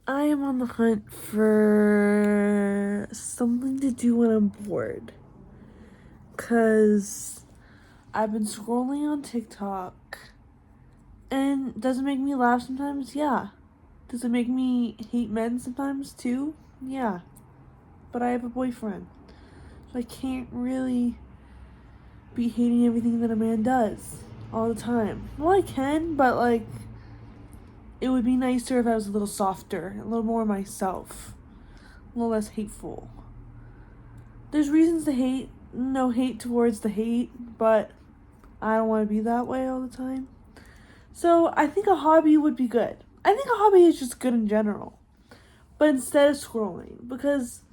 I am on the hunt for something to do when I'm bored. Because I've been scrolling on TikTok. And does it make me laugh sometimes? Yeah. Does it make me hate men sometimes too? Yeah. But I have a boyfriend. So I can't really be hating everything that a man does all the time. Well, I can, but like, it would be nicer if I was a little softer, a little more myself, a little less hateful. There's reasons to hate, no hate towards the hate, but I don't want to be that way all the time. So I think a hobby would be good. I think a hobby is just good in general. But instead of scrolling, because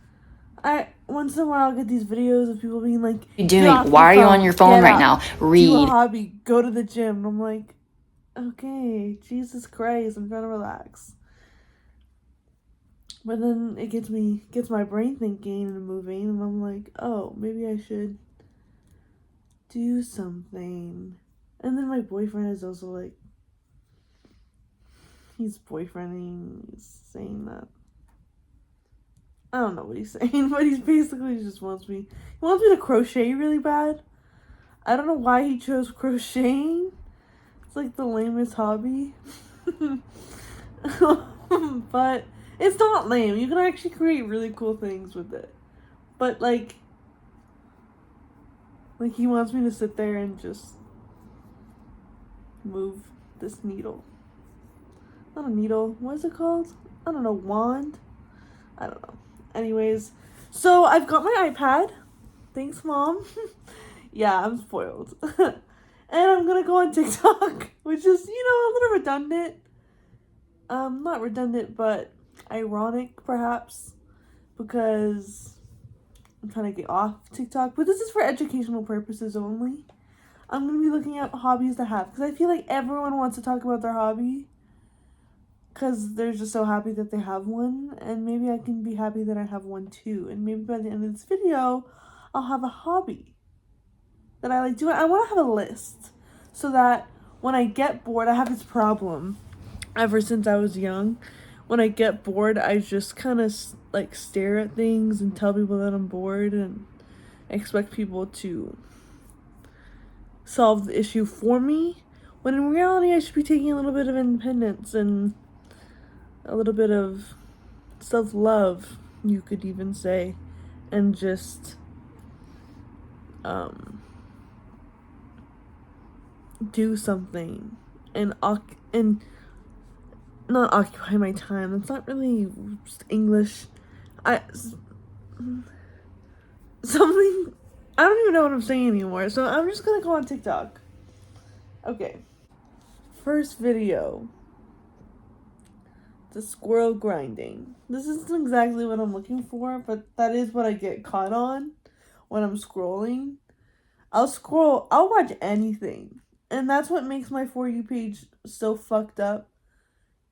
I once in a while get these videos of people being like, you doing? Why are you on your phone right now? Do a Read. hobby, go to the gym. And I'm like, okay, Jesus Christ, I'm trying to relax. But then it gets my brain thinking and moving, and I'm like, oh, maybe I should do something. And then my boyfriend is also like, he's boyfriending, he's saying that. I don't know what he's saying, but he's basically just he wants me to crochet really bad. I don't know why he chose crocheting. It's like the lamest hobby. But it's not lame. You can actually create really cool things with it. But like he wants me to sit there and just move this needle. Not a needle. What is it called? I don't know. Wand? I don't know. Anyways, so I've got my iPad. Thanks, Mom. Yeah, I'm spoiled. And I'm gonna go on TikTok, which is, a little redundant. Not redundant, but ironic, perhaps, because I'm trying to get off TikTok. But this is for educational purposes only. I'm gonna be looking at hobbies to have, because I feel like everyone wants to talk about their hobby, because they're just so happy that they have one, and maybe I can be happy that I have one too, and maybe by the end of this video, I'll have a hobby that I like doing. I want to have a list, so that when I get bored, I have this problem ever since I was young. When I get bored, I just kind of like stare at things and tell people that I'm bored and expect people to solve the issue for me, when in reality I should be taking a little bit of independence and a little bit of self-love, you could even say, and just do something and not occupy my time. That's not really English. Something, I don't even know what I'm saying anymore, so I'm just gonna go on TikTok. Okay. First video. The squirrel grinding. This isn't exactly what I'm looking for, but that is what I get caught on when I'm scrolling. I'll watch anything. And that's what makes my For You page so fucked up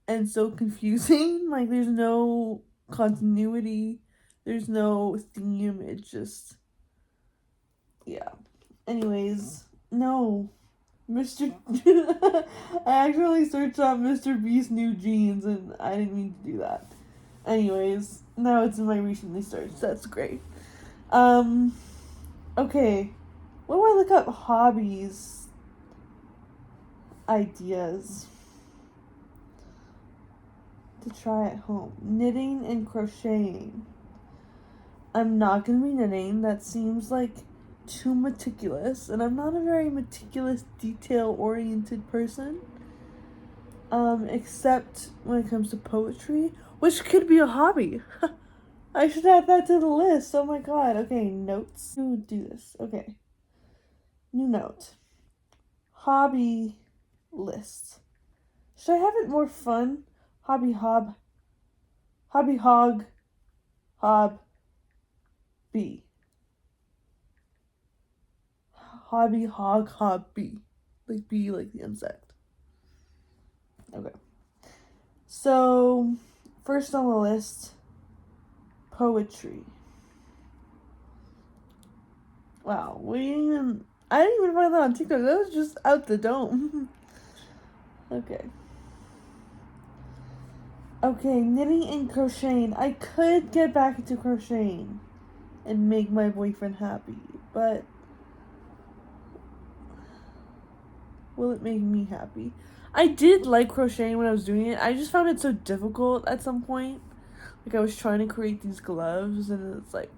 and so confusing. Like, there's no continuity, there's no theme, it's just, yeah. Anyways, no. Mr. I actually searched up Mr. Beast new jeans, and I didn't mean to do that. Anyways, now it's in my recently searched. That's great. Okay. What do I look up? Hobbies. Ideas. To try at home. Knitting and crocheting. I'm not gonna be knitting. That seems like too meticulous, and I'm not a very meticulous, detail-oriented person. Except when it comes to poetry, which could be a hobby. I should add that to the list. Oh my god. Okay, notes. Who would do this? Okay. New note. Hobby list. Should I have it more fun? Hobby hog, hob, bee. Hobby hog, hob, bee. Like bee, like the insect. Okay. So, first on the list, poetry. Wow, I didn't even find that on TikTok. That was just out the dome. Okay. Okay, knitting and crocheting. I could get back into crocheting and make my boyfriend happy, but will it make me happy? I did like crocheting when I was doing it. I just found it so difficult at some point. Like, I was trying to create these gloves, and it's like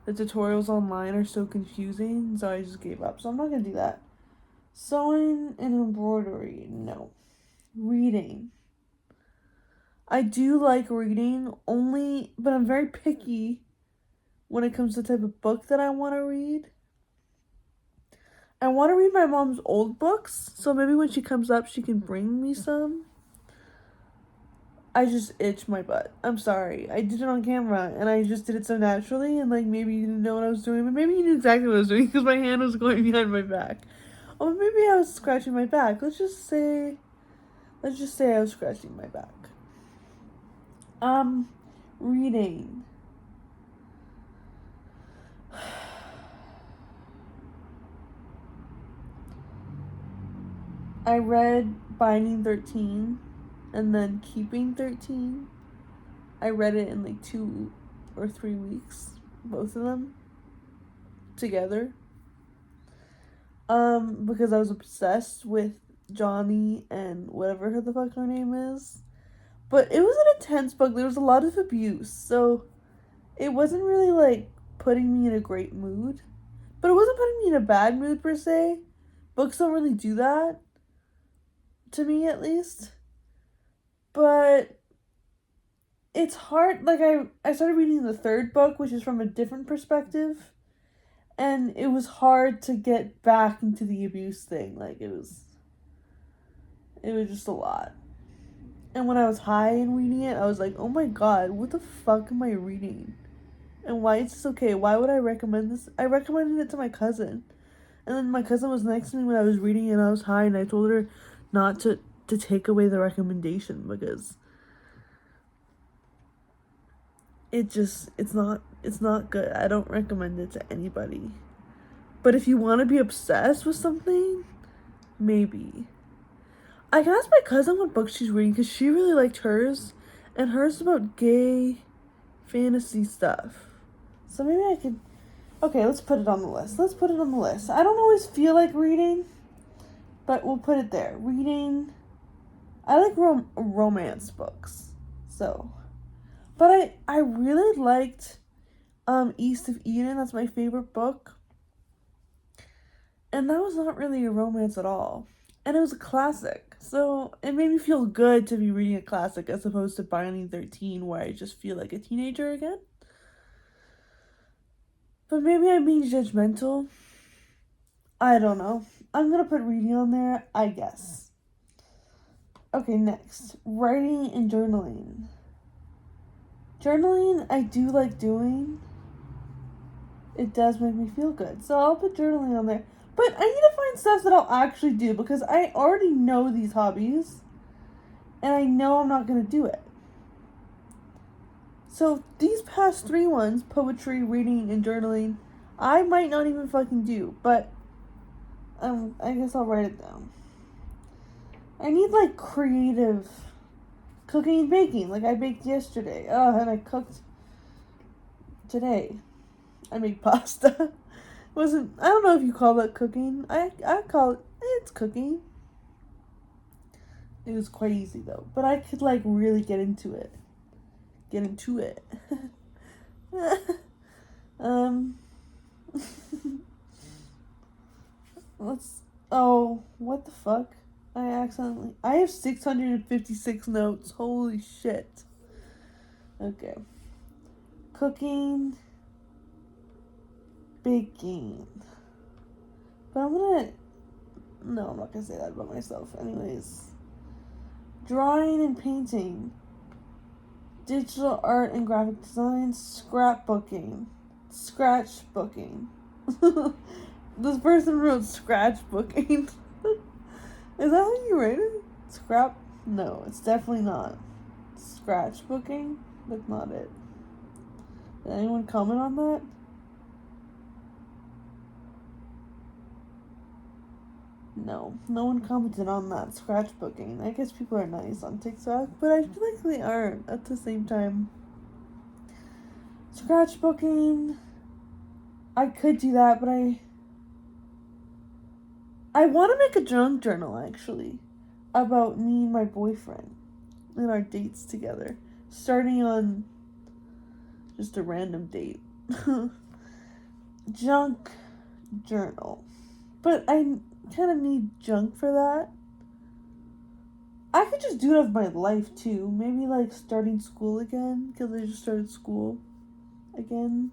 the tutorials online are so confusing, so I just gave up. So I'm not gonna do that. Sewing and embroidery, no. Reading. I do like reading, only, but I'm very picky when it comes to the type of book that I want to read. I want to read my mom's old books, so maybe when she comes up, she can bring me some. I just itch my butt. I'm sorry. I did it on camera, and I just did it so naturally, and like maybe you didn't know what I was doing, but maybe you knew exactly what I was doing because my hand was going behind my back. Or maybe I was scratching my back. Let's just say I was scratching my back. Reading. I read Binding 13 and then Keeping 13. I read it in like 2 or 3 weeks, both of them together. Because I was obsessed with Johnny and whatever the fuck her name is. But it was an intense book. There was a lot of abuse, so it wasn't really like putting me in a great mood. But it wasn't putting me in a bad mood per se. Books don't really do that. To me, at least. But it's hard. Like, I started reading the third book, which is from a different perspective. And it was hard to get back into the abuse thing. Like, it was just a lot. And when I was high and reading it, I was like, oh my god, what the fuck am I reading? And why is this okay? Why would I recommend this? I recommended it to my cousin. And then my cousin was next to me when I was reading it and I was high, and I told her not to take away the recommendation because it's not good. I don't recommend it to anybody. But if you want to be obsessed with something, maybe. I can ask my cousin what book she's reading because she really liked hers, and hers is about gay fantasy stuff. So maybe I could. Okay, let's put it on the list. I don't always feel like reading, but we'll put it there. Reading. I like romance books, so. But I really liked East of Eden. That's my favorite book. And that was not really a romance at all. And it was a classic. So it made me feel good to be reading a classic as opposed to Binding 13 where I just feel like a teenager again. But maybe I'm being judgmental. I don't know. I'm gonna put reading on there, I guess. Okay, next. Writing and journaling. Journaling I do like doing. It does make me feel good. So I'll put journaling on there. But I need to find stuff that I'll actually do because I already know these hobbies. And I know I'm not going to do it. So these past 3 ones, poetry, reading, and journaling, I might not even fucking do. But I guess I'll write it down. I need like creative cooking and baking. Like I baked yesterday. And I cooked today. I made pasta. I don't know if you call that cooking. I call it's cooking. It was quite easy though. But I could like really get into it. What the fuck? I have 656 notes. Holy shit. Okay. Cooking, baking. But no, I'm not gonna say that about myself. Anyways. Drawing and painting. Digital art and graphic design. Scrapbooking. Scratchbooking. This person wrote scratchbooking. Is that how you write it? No, it's definitely not. Scratchbooking? That's not it. Did anyone comment on that? No one commented on that scratchbooking. I guess people are nice on TikTok, but I feel like they aren't at the same time. Scratchbooking, I could do that, but I want to make a junk journal, actually, about me and my boyfriend and our dates together, starting on just a random date. Junk journal. But I kind of need junk for that. I could just do it of my life, too. Maybe, like, starting school again, because I just started school again.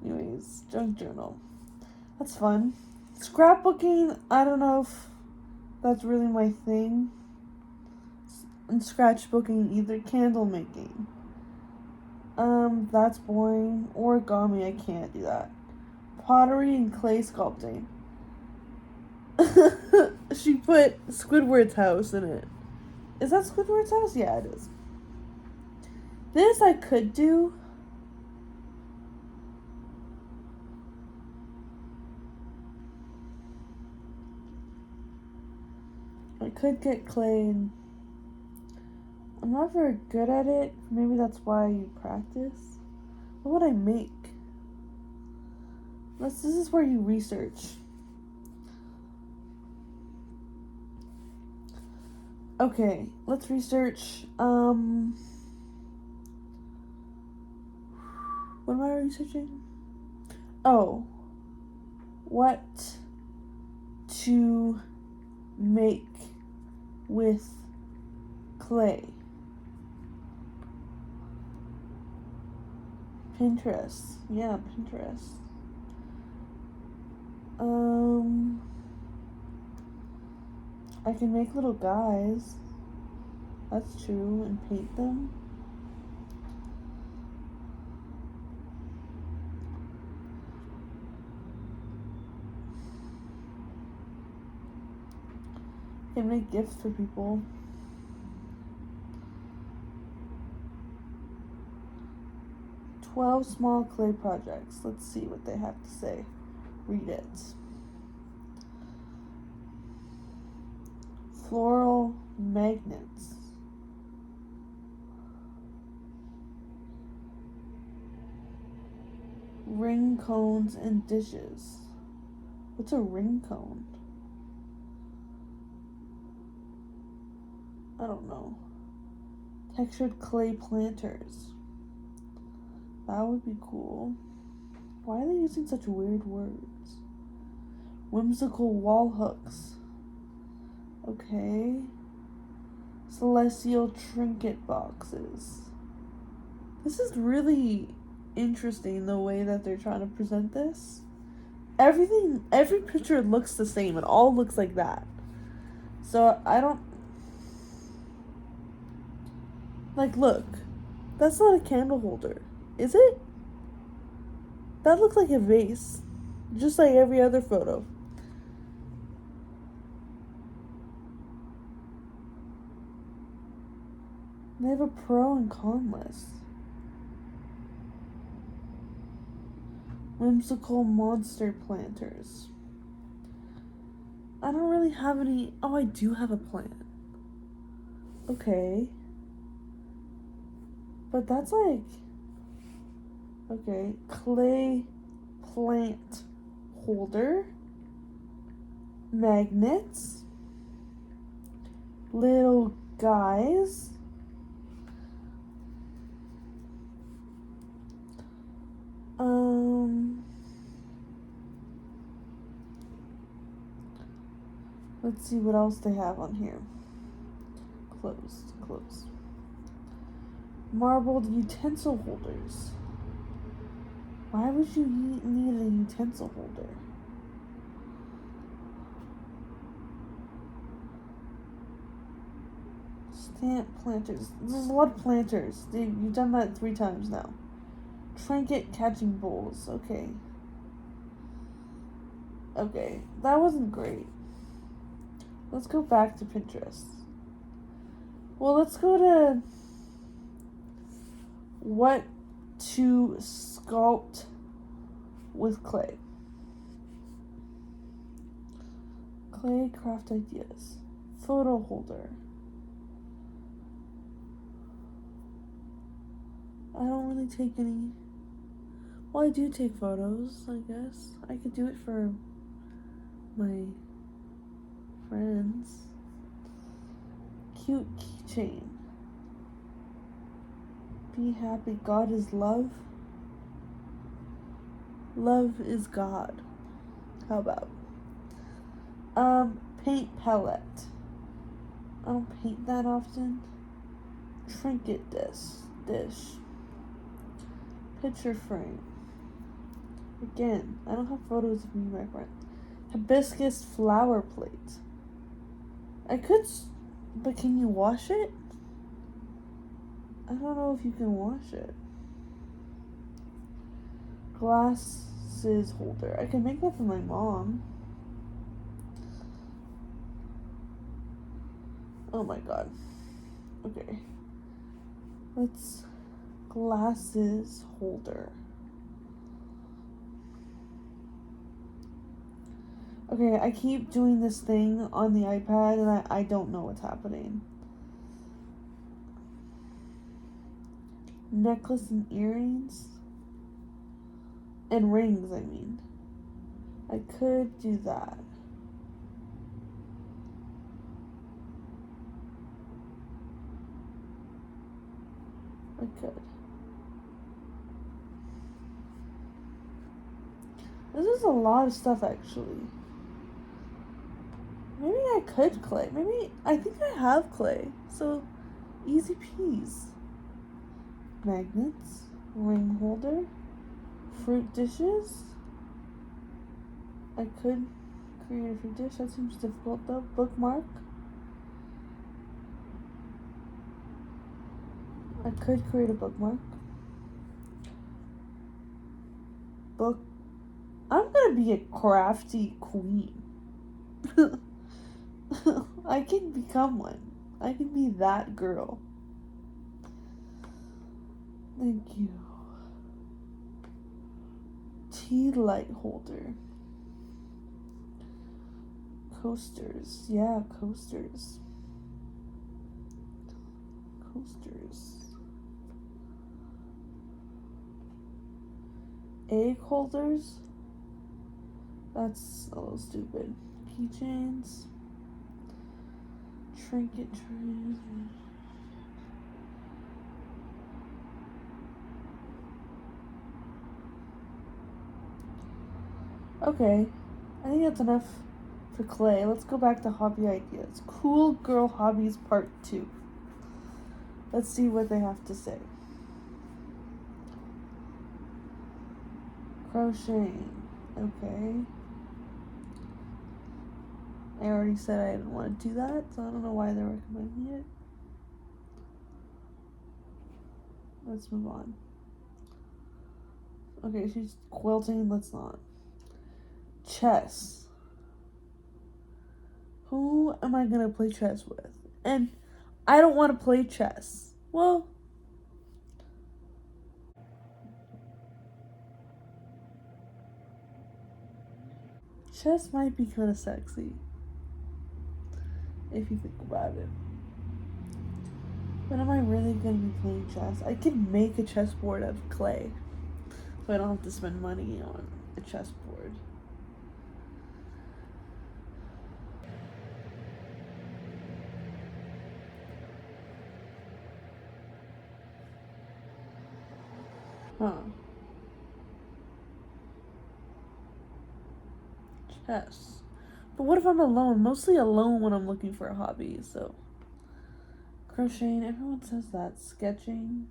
Anyways, junk journal. That's fun. Scrapbooking, I don't know if that's really my thing. And scratchbooking, either. Candle making. That's boring. Origami, I can't do that. Pottery and clay sculpting. She put Squidward's house in it. Is that Squidward's house? Yeah, it is. This I could do. I could get clay and I'm not very good at it. Maybe that's why you practice. What would I make? This is where you research. Okay, let's research. What am I researching? Oh, what to make with clay. Pinterest. Yeah, Pinterest. I can make little guys. That's true. And paint them. I can make gifts for people. "12 small clay projects." Let's see what they have to say. Read it. Floral magnets. Ring cones and dishes. What's a ring cone? I don't know. Textured clay planters. That would be cool. Why are they using such weird words? Whimsical wall hooks. Okay. Celestial trinket boxes. This is really interesting, the way that they're trying to present this. Every picture looks the same. It all looks like that. So I don't... Like, look. That's not a candle holder. Is it? That looks like a vase. Just like every other photo. They have a pro and con list. Whimsical monster planters. I don't really have any... Oh, I do have a plant. Okay. But that's like... Okay. Clay plant holder. Magnets. Little guys. Let's see what else they have on here. Closed. Marbled utensil holders. Why would you need a utensil holder? Stamp planters. There's a lot of planters. You've done that 3 times now. Trinket catching bowls. Okay. That wasn't great. Let's go back to Pinterest. Well, let's go to what to sculpt with clay. Clay craft ideas. Photo holder. I don't really take any. Well, I do take photos, I guess. I could do it for my friends. Cute keychain. Be happy. God is love. Love is God. How about? Paint palette. I don't paint that often. Trinket dish. Picture frame. Again, I don't have photos of me and my friend. Hibiscus flower plate. I could, but can you wash it? I don't know if you can wash it. Glasses holder. I can make that for my mom. Oh my god. Okay. Let's glasses holder. Okay, I keep doing this thing on the iPad and I don't know what's happening. Necklace and earrings. And rings, I mean. I could do that. I could. This is a lot of stuff, actually. Maybe I could clay. Maybe, I think I have clay. So, easy peas. Magnets. Ring holder. Fruit dishes. I could create a fruit dish. That seems difficult though. Bookmark. I could create a bookmark. Book. I'm gonna be a crafty queen. I can become one. I can be that girl. Thank you. Tea light holder. Coasters. Yeah, coasters. Coasters. Egg holders. That's a little stupid. Keychains. Trinket trays. Okay, I think that's enough for clay. Let's go back to hobby ideas. Cool girl hobbies part 2. Let's see what they have to say. Crocheting. Okay. I already said I didn't want to do that, so I don't know why they're recommending it. Let's move on. Okay, she's quilting. Let's not. Chess. Who am I gonna play chess with? And I don't want to play chess. Well, chess might be kind of sexy if you think about it. But am I really gonna be playing chess? I can make a chessboard out of clay, so I don't have to spend money on a chessboard. Huh. Chess. But what if I'm alone? Mostly alone when I'm looking for a hobby, so. Crocheting, everyone says that. Sketching.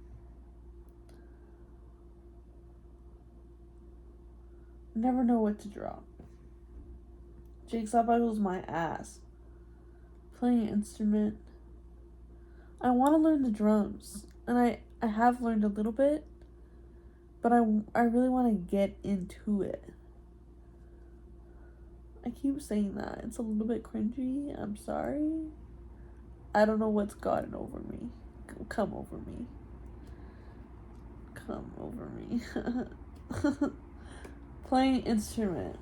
Never know what to draw. Jigsaw puzzle's my ass. Playing an instrument. I want to learn the drums. And I have learned a little bit. But I really want to get into it. I keep saying that. It's a little bit cringy. I'm sorry. I don't know what's gotten over me. Come over me. Come over me. Playing instrument.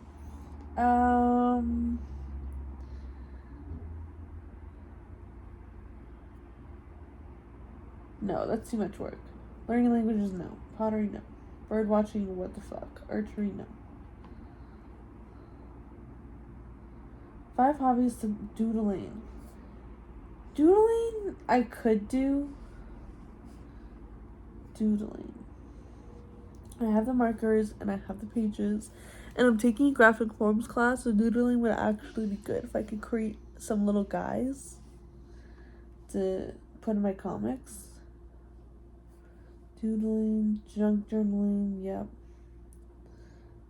No, that's too much work. Learning languages, no. Pottery, no. Bird watching, what the fuck. Archery, no. 5 hobbies to doodling. Doodling, I could do. Doodling. I have the markers and I have the pages. And I'm taking a graphic forms class, so doodling would actually be good if I could create some little guys to put in my comics. Doodling, junk journaling, yep.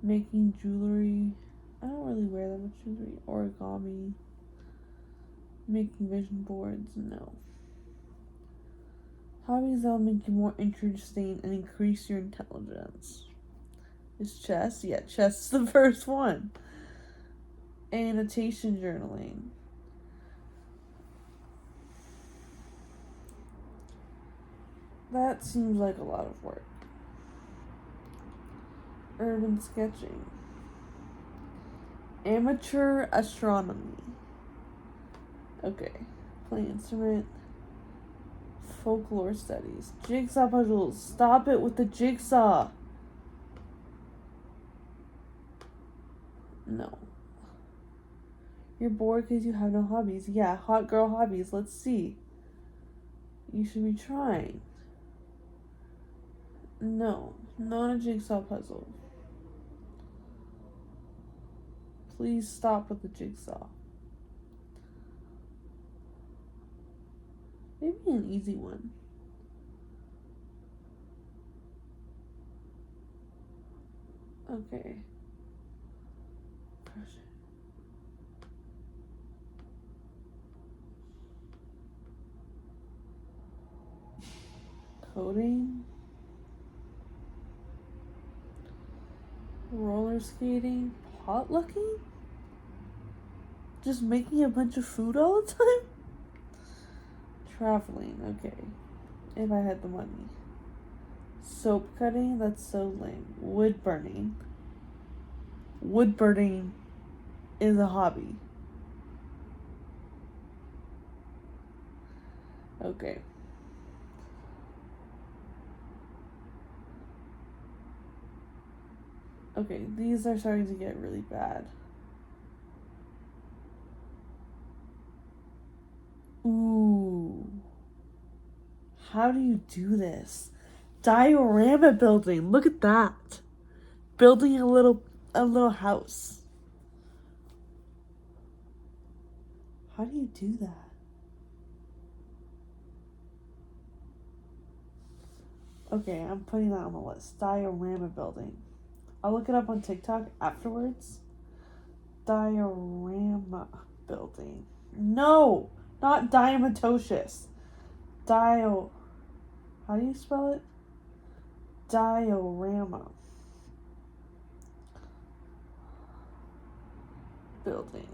Making jewelry. I don't really wear that much jewelry. Origami. Making vision boards, no. Hobbies that'll make you more interesting and increase your intelligence. Is chess? Yeah, chess is the first one. Annotation journaling. That seems like a lot of work. Urban sketching. Amateur astronomy. Okay. Play instrument. Folklore studies. Jigsaw puzzles. Stop it with the jigsaw. No. You're bored because you have no hobbies. Yeah, hot girl hobbies. Let's see. You should be trying. No, not a jigsaw puzzle. Please stop with the jigsaw. Maybe an easy one. Okay. Coding. Roller skating. Potlucking? Just making a bunch of food all the time? Traveling, okay. If I had the money. Soap cutting, that's so lame. Wood burning. Wood burning is a hobby. Okay. Okay, these are starting to get really bad. Ooh. How do you do this? Diorama building. Look at that. Building a little house. How do you do that? Okay, I'm putting that on the list. Diorama building. I'll look it up on TikTok afterwards. Diorama building. No, not diamatocious. How do you spell it? Diorama building.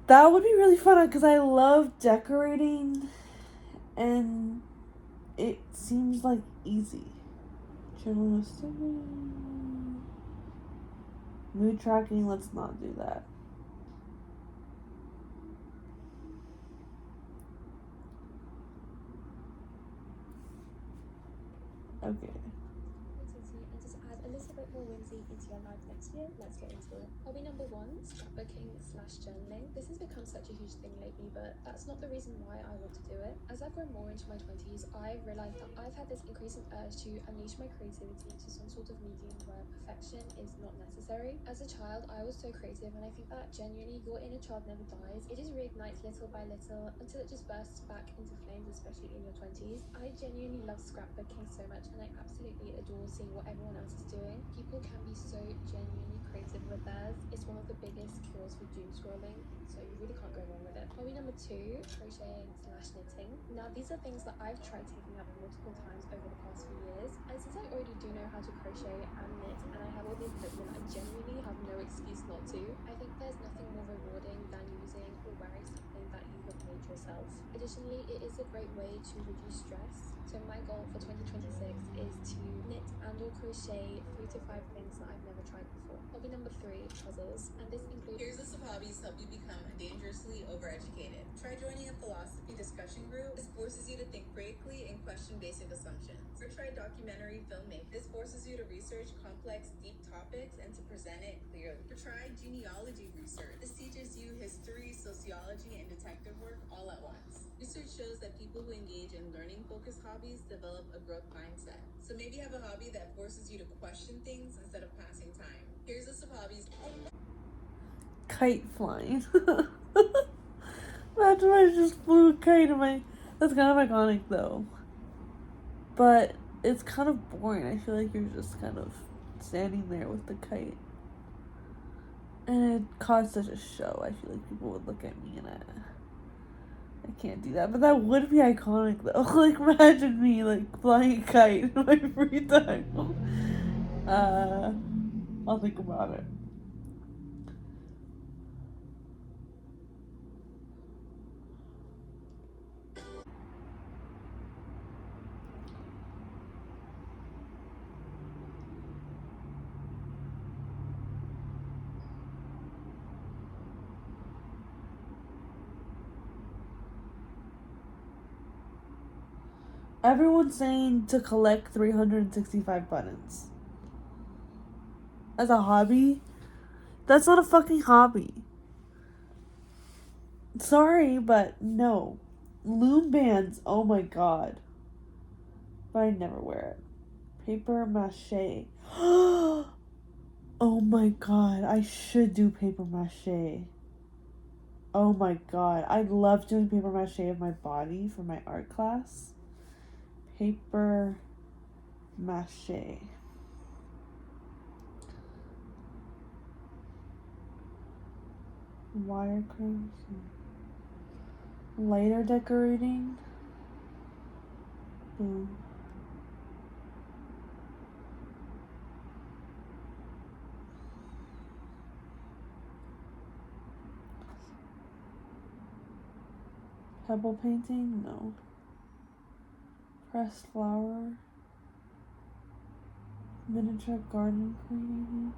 That would be really fun because I love decorating and it seems like easy. Mood tracking, let's not do that. Okay. And just add a little bit more whimsy into your life next year. Let's get into it. Hobby number 1, scrapbooking/journaling. This has become such a huge thing lately, but that's not the reason why I want to do it. As I've grown more into my 20s, I've realized that I've had this increasing urge to unleash my creativity to some sort of medium where perfection is not necessary. As a child, I was so creative, and I think that genuinely your inner child never dies. It just reignites little by little until it just bursts back into flames, especially in your 20s. I genuinely love scrapbooking so much, and I absolutely adore seeing what everyone else is doing. People can be so genuinely creative with theirs. It's one of the biggest cures for doom scrolling, so you really can't go wrong with it. Hobby number 2, crocheting/knitting. Now, these are things that I've tried taking up multiple times over the past few years, and since I already do know how to crochet and knit, and I have all the equipment, I genuinely have no excuse not to. I think there's nothing more rewarding than using or wearing something that you have made yourself. Additionally, it is a great way to reduce stress. So my goal for 2026 is to knit and or crochet 3 to 5 things that I've never tried before. Hobby number 3, puzzles, and this includes... Here's a list of hobbies to help you become dangerously overeducated. Try joining a philosophy discussion group. This forces you to think critically and question basic assumptions. Or try documentary filmmaking. This forces you to research complex, deep topics and to present it clearly. Or try genealogy research. This teaches you history, sociology, and detective work all at once. Research shows that people who engage in learning-focused hobbies develop a growth mindset. So maybe have a hobby that forces you to question things instead of passing time. Here's a list of hobbies. Kite flying. Imagine I just flew a kite in my... That's kind of iconic though. But it's kind of boring. I feel like you're just kind of standing there with the kite. And it caused such a show. I feel like people would look at me and I can't do that. But that would be iconic though. Like imagine me like flying a kite in my free time. I'll think about it. Everyone's saying to collect 365 buttons. As a hobby? That's not a fucking hobby. Sorry, but no. Loom bands, oh my god. But I never wear it. Paper mache. Oh my god, I should do paper mache. Oh my god, I love doing paper mache of my body for my art class. Paper mache. Wire curves. Lighter decorating. Boom. Pebble painting? No. Pressed flower. Miniature garden cleaning.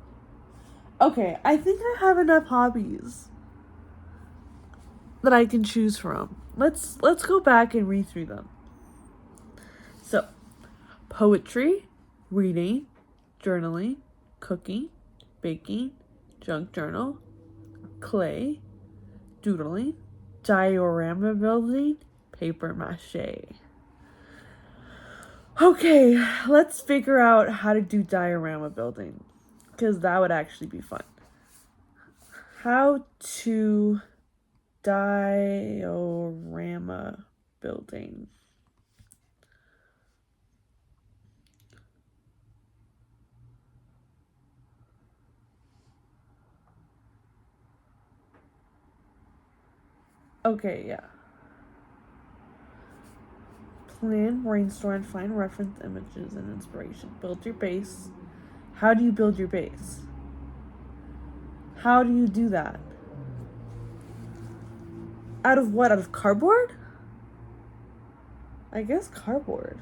Okay, I think I have enough hobbies that I can choose from. Let's go back and read through them. So, poetry, reading, journaling, cooking, baking, junk journal, clay, doodling, diorama building, paper mache. Okay, let's figure out how to do diorama building, because that would actually be fun. How to diorama building. Okay, yeah. Plan, brainstorm, find reference images and inspiration. Build your base. How do you build your base? How do you do that? Out of what? Out of cardboard? I guess cardboard.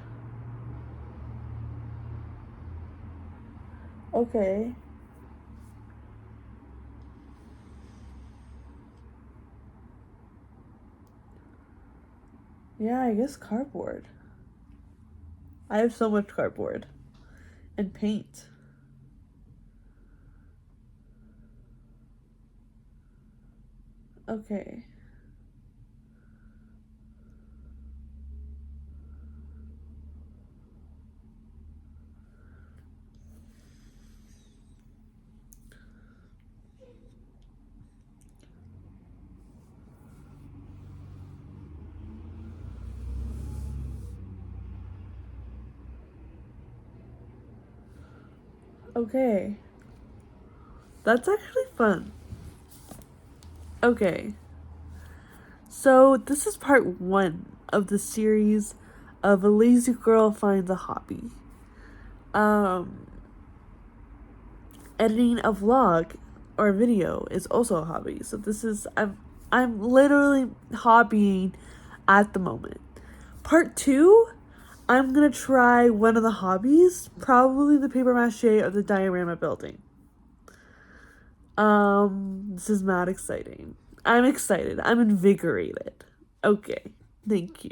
Okay. Yeah, I guess cardboard. I have so much cardboard. And paint. Okay. Okay. That's actually fun. Okay. So this is part 1 of the series of A Lazy Girl Finds a Hobby. Editing a vlog or video is also a hobby. So this is I'm literally hobbying at the moment. Part 2, I'm gonna try one of the hobbies, probably the paper mache or the diorama building. This is mad exciting. I'm excited. I'm invigorated. Okay. Thank you.